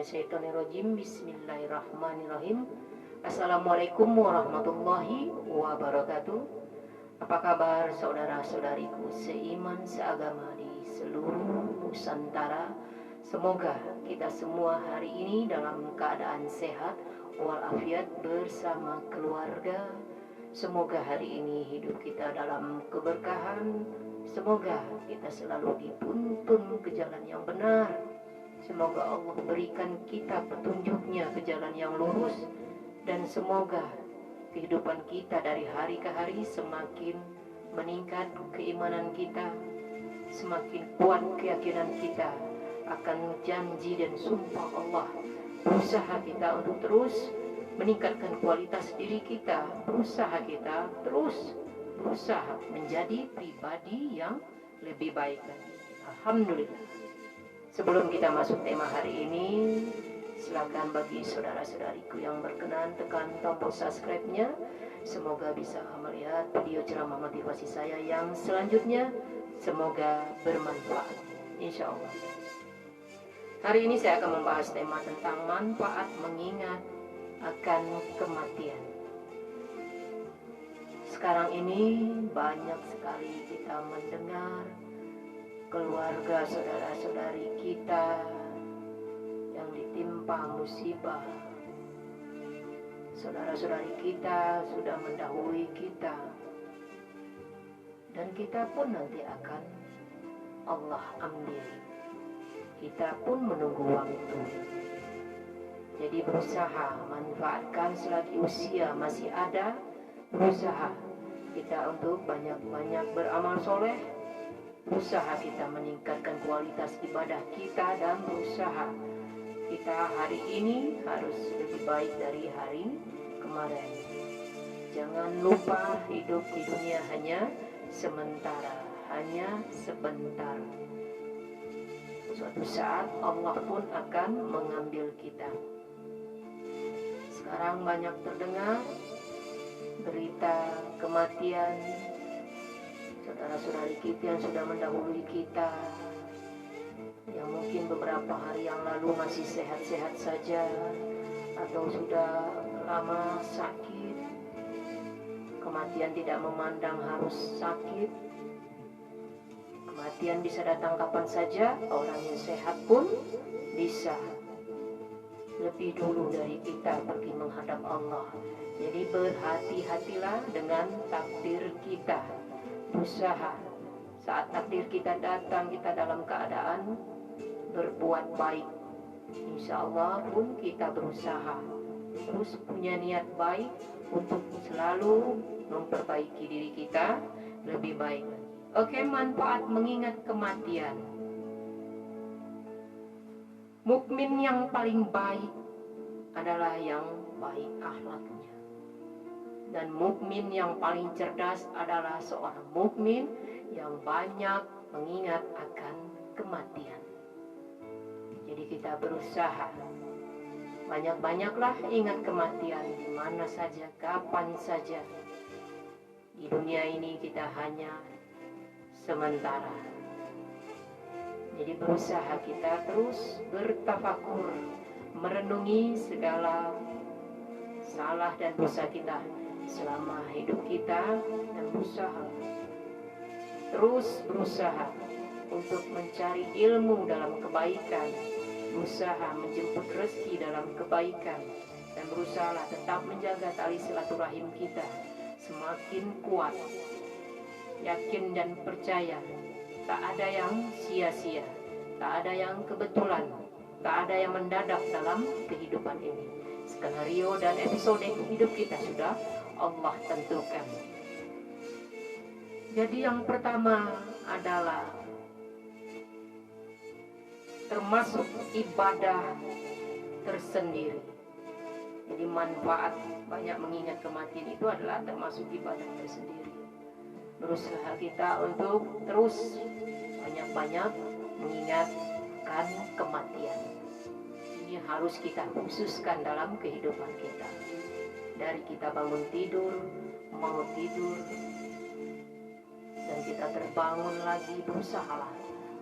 minasyaitonirrajim. Bismillahirrahmanirrahim. Assalamualaikum warahmatullahi wabarakatuh. Apa kabar saudara-saudariku seiman seagama di seluruh Nusantara? Semoga kita semua hari ini dalam keadaan sehat walafiat bersama keluarga. Semoga hari ini hidup kita dalam keberkahan. Semoga kita selalu dituntun ke jalan yang benar. Semoga Allah berikan kita petunjuknya ke jalan yang lurus. Dan semoga kehidupan kita dari hari ke hari semakin meningkat keimanan kita, semakin kuat keyakinan kita akan janji dan sumpah Allah. Berusaha kita untuk terus meningkatkan kualitas diri kita, berusaha kita terus berusaha menjadi pribadi yang lebih baik lagi. Alhamdulillah. Sebelum kita masuk tema hari ini, silakan bagi saudara-saudariku yang berkenan tekan tombol subscribe-nya. Semoga bisa melihat video ceramah motivasi saya yang selanjutnya. Semoga bermanfaat, insya Allah. Hari ini saya akan membahas tema tentang manfaat mengingat akan kematian. Sekarang ini banyak sekali kita mendengar keluarga saudara-saudari kita yang ditimpa musibah. Saudara-saudari kita sudah mendahului kita, dan kita pun nanti akan Allah ambil. Kita pun menunggu waktu. Jadi berusaha manfaatkan selagi usia masih ada. Berusaha kita untuk banyak-banyak beramal soleh. Berusaha kita meningkatkan kualitas ibadah kita. Dan berusaha kita hari ini harus lebih baik dari hari kemarin. Jangan lupa hidup di dunia hanya sementara, hanya sebentar. Suatu saat Allah pun akan mengambil kita. Sekarang banyak terdengar berita kematian saudara-saudari kita yang sudah mendahului kita, yang mungkin beberapa hari yang lalu masih sehat-sehat saja atau sudah lama sakit. Kematian tidak memandang harus sakit. Kematian bisa datang kapan saja. Orang yang sehat pun bisa lebih dulu dari kita pergi menghadap Allah. Jadi berhati-hatilah dengan takdir kita. Berusaha saat takdir kita datang, kita dalam keadaan berbuat baik. Insya Allah pun kita berusaha terus punya niat baik untuk selalu memperbaiki diri kita lebih baik. Oke, manfaat mengingat kematian. Mukmin yang paling baik adalah yang baik akhlaknya. Dan mukmin yang paling cerdas adalah seorang mukmin yang banyak mengingat akan kematian. Jadi kita berusaha banyak-banyaklah ingat kematian di mana saja, kapan saja. Di dunia ini kita hanya sementara. Jadi berusaha kita terus bertafakur, merenungi segala salah dan dosa kita selama hidup kita, dan berusaha untuk mencari ilmu dalam kebaikan, berusaha menjemput rezeki dalam kebaikan, dan berusaha tetap menjaga tali silaturahim kita semakin kuat. Yakin dan percaya tak ada yang sia-sia, tak ada yang kebetulan, tak ada yang mendadak dalam kehidupan ini. Skenario dan episode hidup kita sudah Allah tentukan. Jadi yang pertama adalah termasuk ibadah tersendiri. Jadi manfaat banyak mengingat kematian itu adalah termasuk ibadah tersendiri. Berusaha kita untuk terus banyak-banyak mengingatkan kematian. Ini harus kita khususkan dalam kehidupan kita. Dari kita bangun tidur, mau tidur, dan kita terbangun lagi, berusahalah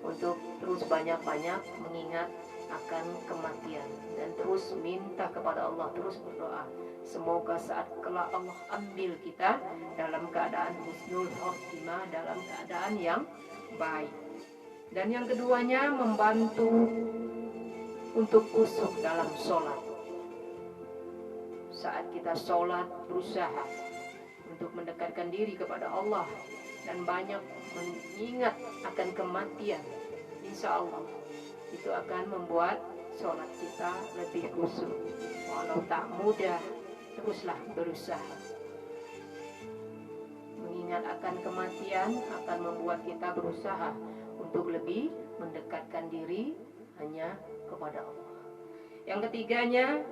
untuk terus banyak-banyak mengingat akan kematian, dan terus minta kepada Allah, terus berdoa semoga saat kelak Allah ambil kita dalam keadaan husnul khotimah, dalam keadaan yang baik. Dan yang keduanya, membantu untuk khusyuk dalam sholat. Saat kita sholat, berusaha untuk mendekatkan diri kepada Allah dan banyak mengingat akan kematian. Insya Allah itu akan membuat sholat kita lebih khusyuk. Walau tak mudah, teruslah berusaha. Mengingat akan kematian akan membuat kita berusaha untuk lebih mendekatkan diri hanya kepada Allah. Yang ketiganya,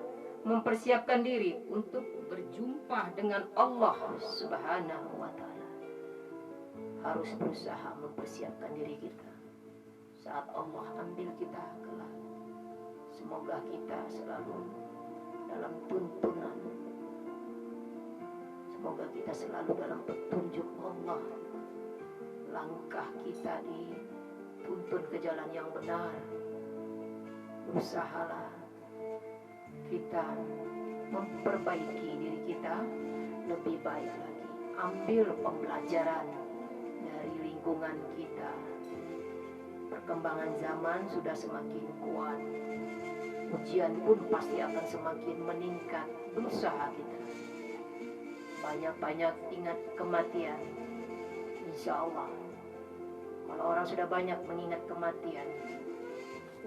mempersiapkan diri untuk berjumpa dengan Allah Subhanahu wa Ta'ala. Harus berusaha mempersiapkan diri kita saat Allah ambil kita kelak. Semoga kita selalu dalam tuntunan, semoga kita selalu dalam petunjuk Allah. Langkah kita dituntun ke jalan yang benar. Usahalah kita memperbaiki diri kita lebih baik lagi. Ambil pembelajaran dari lingkungan kita. Perkembangan zaman sudah semakin kuat. Ujian pun pasti akan semakin meningkat. Berusaha kita banyak-banyak ingat kematian. Insya Allah, kalau orang sudah banyak mengingat kematian,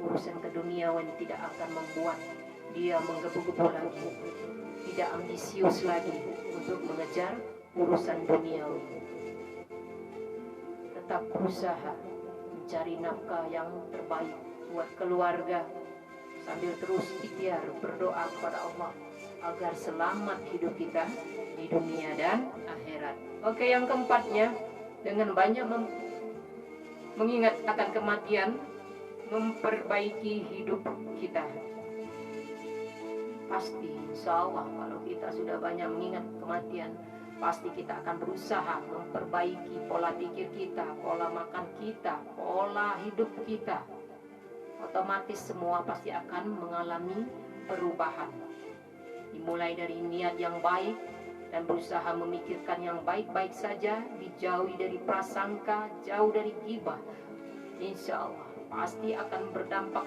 urusan keduniawan tidak akan membuat dia menggebu-gebu lagi, tidak ambisius lagi untuk mengejar urusan duniawi. Tetap berusaha mencari nafkah yang terbaik buat keluarga, sambil terus ikhtiar berdoa kepada Allah agar selamat hidup kita di dunia dan akhirat. Oke, yang keempatnya, dengan banyak mengingat akan kematian, memperbaiki hidup kita. Pasti insya Allah kalau kita sudah banyak mengingat kematian, pasti kita akan berusaha memperbaiki pola pikir kita, pola makan kita, pola hidup kita. Otomatis semua pasti akan mengalami perubahan. Dimulai dari niat yang baik dan berusaha memikirkan yang baik-baik saja, dijauhi dari prasangka, jauh dari ghibah. Insya Allah pasti akan berdampak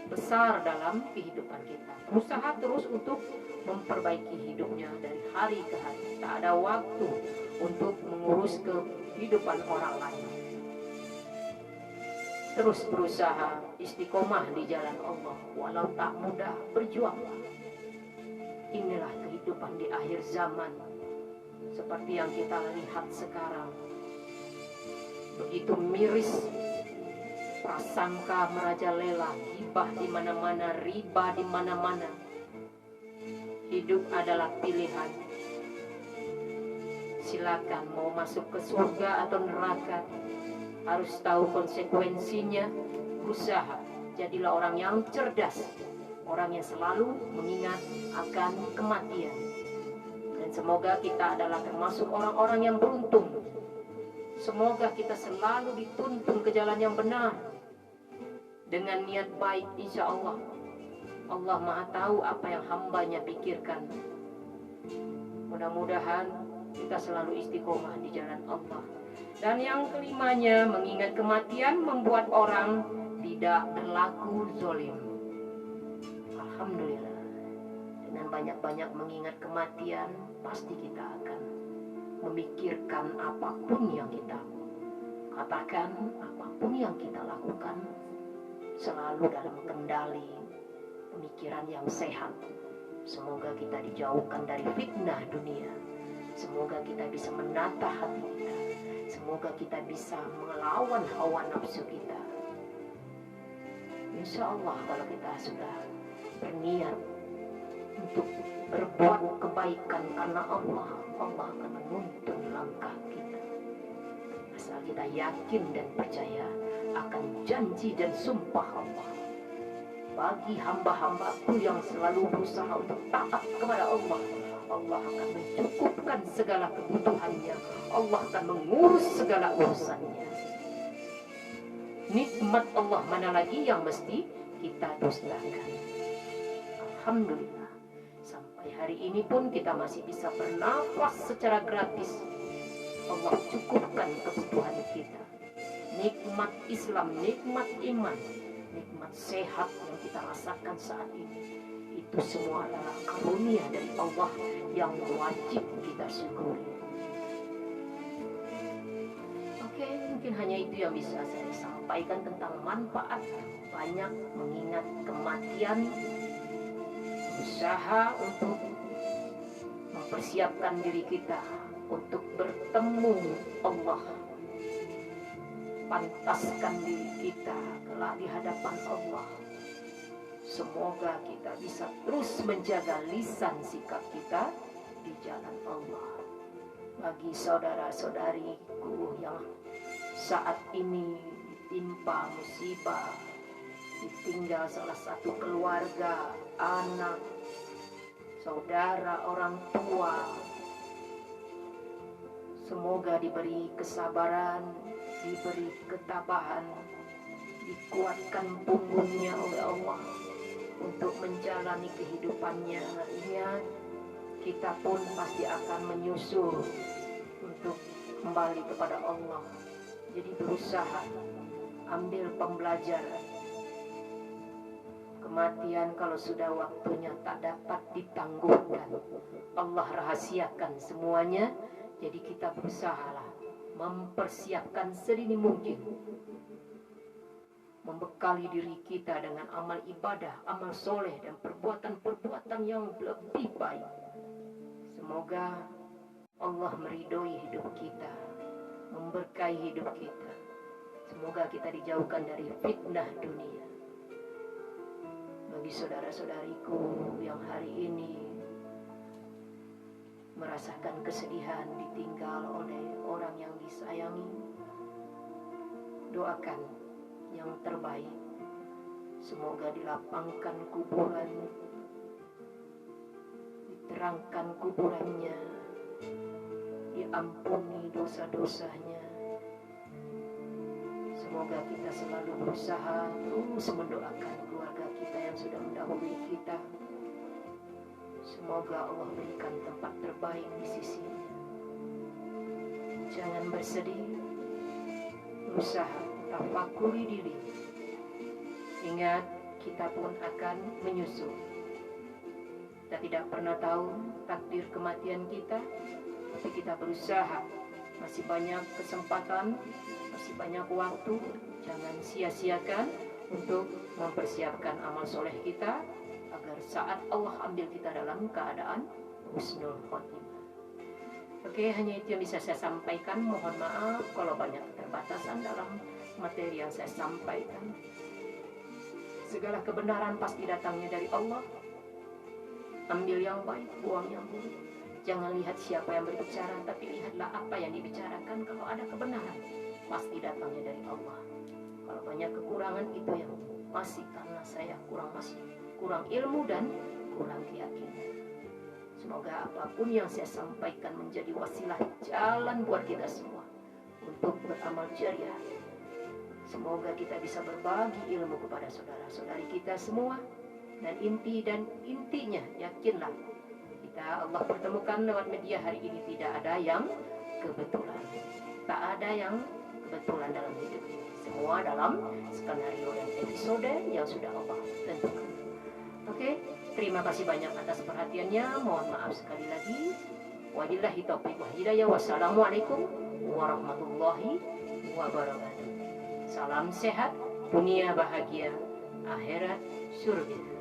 besar dalam kehidupan kita. Usaha terus untuk memperbaiki hidupnya dari hari ke hari. Tak ada waktu untuk mengurus kehidupan orang lain. Terus berusaha istiqomah di jalan Allah. Walau tak mudah, berjuanglah. Inilah kehidupan di akhir zaman. Seperti yang kita lihat sekarang. Begitu miris prasangka merajalela, ghibah di mana-mana, riba di mana-mana. Hidup adalah pilihan. Silakan mau masuk ke surga atau neraka, harus tahu konsekuensinya. Berusaha jadilah orang yang cerdas, orang yang selalu mengingat akan kematian. Dan semoga kita adalah termasuk orang-orang yang beruntung. Semoga kita selalu dituntun ke jalan yang benar dengan niat baik. Insya Allah, Allah Maha tahu apa yang hambanya pikirkan. Mudah-mudahan kita selalu istiqomah di jalan Allah. Dan yang kelimanya, mengingat kematian membuat orang tidak berlaku zalim. Alhamdulillah, dengan banyak-banyak mengingat kematian, pasti kita akan memikirkan apapun yang kita katakan, apapun yang kita lakukan, selalu dalam kendali pemikiran yang sehat. Semoga kita dijauhkan dari fitnah dunia. Semoga kita bisa menata hati kita. Semoga kita bisa melawan hawa nafsu kita. Insya Allah kalau kita sudah berniat untuk berbuat kebaikan karena Allah, Allah akan menuntun langkah kita. Asal kita yakin dan percaya akan janji dan sumpah Allah. Bagi hamba-hambaku yang selalu berusaha untuk taat kepada Allah, Allah akan mencukupkan segala kebutuhannya. Allah akan mengurus segala urusannya. Nikmat Allah mana lagi yang mesti kita dustakan. Alhamdulillah, sampai hari ini pun kita masih bisa bernafas secara gratis. Allah cukupkan kebutuhan kita. Nikmat Islam, nikmat iman, nikmat sehat yang kita rasakan saat ini, itu semua adalah karunia dari Allah yang wajib kita syukuri. Oke, mungkin hanya itu yang bisa saya sampaikan tentang manfaat banyak mengingat kematian, usaha untuk mempersiapkan diri kita untuk bertemu Allah, pantaskan diri kita kelak di hadapan Allah. Semoga kita bisa terus menjaga lisan sikap kita di jalan Allah. Bagi saudara-saudariku yang saat ini ditimpa musibah, ditinggal salah satu keluarga, anak, saudara, orang tua, semoga diberi kesabaran, diberi ketabahan, dikuatkan punggungnya oleh Allah untuk menjalani kehidupannya. Ingat, kita pun pasti akan menyusul untuk kembali kepada Allah. Jadi berusaha ambil pembelajaran. Kematian kalau sudah waktunya tak dapat ditangguhkan. Allah rahasiakan semuanya. Jadi kita berusahalah mempersiapkan sedini mungkin, membekali diri kita dengan amal ibadah, amal soleh, dan perbuatan-perbuatan yang lebih baik. Semoga Allah meridhoi hidup kita, memberkahi hidup kita. Semoga kita dijauhkan dari fitnah dunia. Bagi saudara-saudariku yang hari ini merasakan kesedihan ditinggal oleh orang yang disayangi, doakan yang terbaik. Semoga dilapangkan kuburan, diterangkan kuburannya, diampuni dosa-dosanya. Semoga kita selalu berusaha terus mendoakan keluarga kita yang sudah mendahului kita. Semoga Allah berikan tempat terbaik di sisinya. Jangan bersedih, berusaha tafakuri diri. Ingat, kita pun akan menyusul. Kita tidak pernah tahu takdir kematian kita, tapi kita berusaha. Masih banyak kesempatan, masih banyak waktu. Jangan sia-siakan untuk mempersiapkan amal soleh kita, agar saat Allah ambil kita dalam keadaan husnul khotimah. Oke, hanya itu yang bisa saya sampaikan. Mohon maaf kalau banyak keterbatasan dalam materi yang saya sampaikan. Segala kebenaran pasti datangnya dari Allah. Ambil yang baik, buang yang buruk. Jangan lihat siapa yang berbicara, tapi lihatlah apa yang dibicarakan. Kalau ada kebenaran, pasti datangnya dari Allah. Kalau banyak kekurangan, itu yang masih karena saya kurang ilmu dan kurang keyakinan. Semoga apapun yang saya sampaikan menjadi wasilah jalan buat kita semua untuk beramal jariah. Semoga kita bisa berbagi ilmu kepada saudara-saudari kita semua. Dan intinya, yakinlah, kita Allah pertemukan lewat media hari ini. Tidak ada yang kebetulan. Tak ada yang kebetulan dalam hidup ini. Semua dalam skenario dan episode yang sudah Allah tentukan. Oke, terima kasih banyak atas perhatiannya. Mohon maaf sekali lagi. Wabillahi taufiq wal hidayah. Wassalamualaikum warahmatullahi wabarakatuh. Salam sehat, dunia bahagia, akhirat surga.